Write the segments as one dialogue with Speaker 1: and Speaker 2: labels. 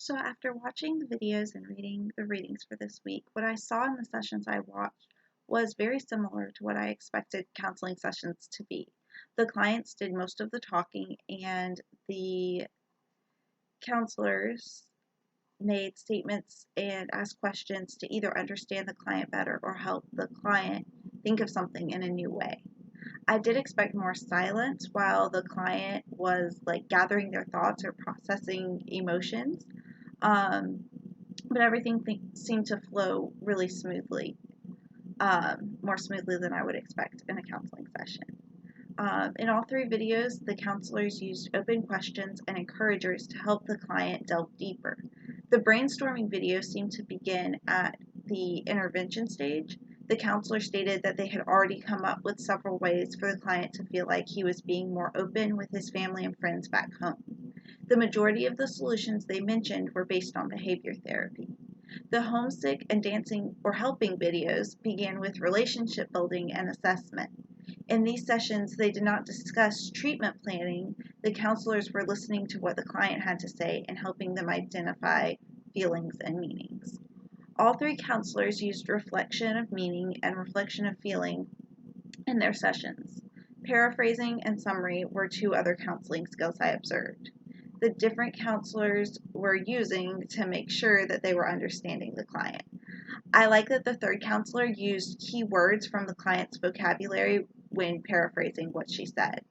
Speaker 1: So after watching the videos and reading the readings for this week, what I saw in the sessions I watched was very similar to what I expected counseling sessions to be. The clients did most of the talking, and the counselors made statements and asked questions to either understand the client better or help the client think of something in a new way. I did expect more silence while the client was like gathering their thoughts or processing emotions. Um, but everything seemed to flow really smoothly, more smoothly than I would expect in a counseling session. In all three videos, the counselors used open questions and encouragers to help the client delve deeper. The brainstorming video seemed to begin at the intervention stage. The counselor stated that they had already come up with several ways for the client to feel like he was being more open with his family and friends back home. The majority of the solutions they mentioned were based on behavior therapy. The homesick and dancing or helping videos began with relationship building and assessment. In these sessions, they did not discuss treatment planning. The counselors were listening to what the client had to say and helping them identify feelings and meanings. All three counselors used reflection of meaning and reflection of feeling in their sessions. Paraphrasing and summary were two other counseling skills I observed. The different counselors were using to make sure that they were understanding the client. I like that the third counselor used key words from the client's vocabulary when paraphrasing what she said.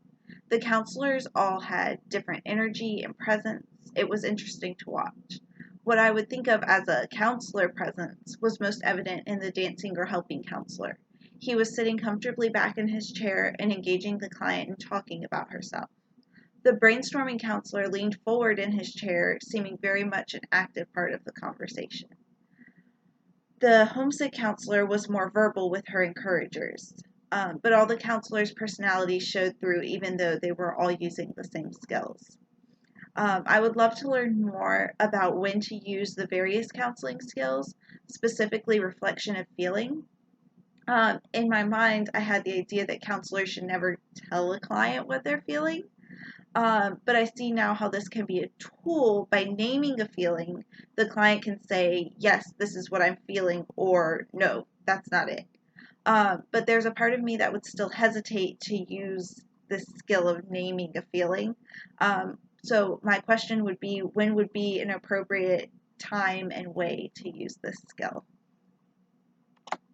Speaker 1: The counselors all had different energy and presence. It was interesting to watch. What I would think of as a counselor presence was most evident in the dancing or helping counselor. He was sitting comfortably back in his chair and engaging the client and talking about herself. The brainstorming counselor leaned forward in his chair, seeming very much an active part of the conversation. The homesick counselor was more verbal with her encouragers, but all the counselors' personalities showed through even though they were all using the same skills. I would love to learn more about when to use the various counseling skills, specifically reflection of feeling. In my mind, I had the idea that counselors should never tell a client what they're feeling. But I see now how this can be a tool. By naming a feeling, the client can say, yes, this is what I'm feeling, or no, that's not it. But there's a part of me that would still hesitate to use this skill of naming a feeling. So my question would be, when would be an appropriate time and way to use this skill?